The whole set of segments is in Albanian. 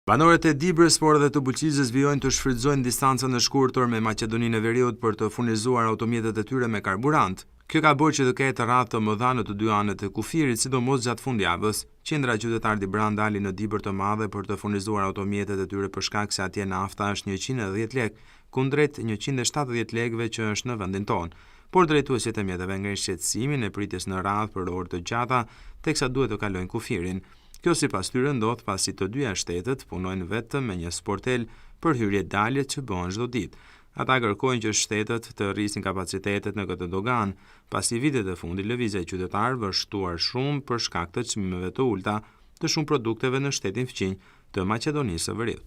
Banorët e Dibrës, por edhe të Bulqizës vijojnë të shfrytëzojnë distancën e shkurtër me Maqedoninë e Veriut për të furnizuar automjetet e tyre me karburant. Kjo ka bërë që të ketë radhë të mëdha në të dy anët e kufirit, sidomos gjatë fundjavës. Qendra qytetar Dibran dali në Dibër të Madhe për të furnizuar automjetet e tyre për shkak se atje nafta është 110 lekë, kundrejt 170 lekëve që është në vendin tonë. Por drejtuesit e mjeteve ngrenë shqetësimin e pritjes në radhë për orë të gjata, teksa duhet të kalojnë kufirin. Kjo sipas tyre ndodh pasi të dyja shtetet punojnë vetëm me një sportel për hyrje-dalje që bëhen çdo ditë. Ata kërkojnë që shtetet të rrisin kapacitetet në këtë dogan, pasi vitet e fundit lëvizja e qytetarëve është shtuar shumë për shkak të çmimeve të ulta të shumë produkteve në shtetin fqinj të Maqedonisë së Veriut.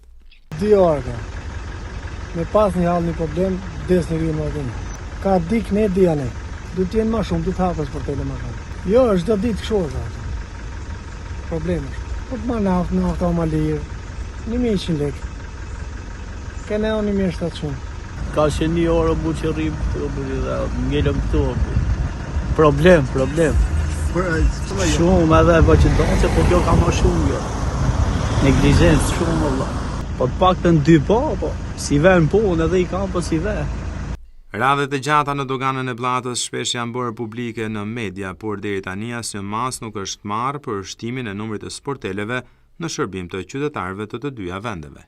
2 orë me pas një hall një problem, des në rrimë atë. Ka dik ne diane. Du të jenë më shumë, du të hapësh sportele më shumë. Jo, çdo ditë kështu është. Probleme. Po të ma nafta o ma lirë, 1.100 lekë. Kene o 1.700. Ka që 1 orë bu që rrim këtu, ngellëm këtu. Problem. Shumë edhe po që do që po kjo ka ma shumë jo. Neglizencë shumë valla. Po të pak të në 2 po, si ven punë edhe i kam po si ven. Radhet e gjata në doganën e Bllatës shpesh janë bërë publike në media, por deri tani asnjë mas nuk është marrë për shtimin e numrit të sporteleve në shërbim të qytetarëve të dyja vendeve.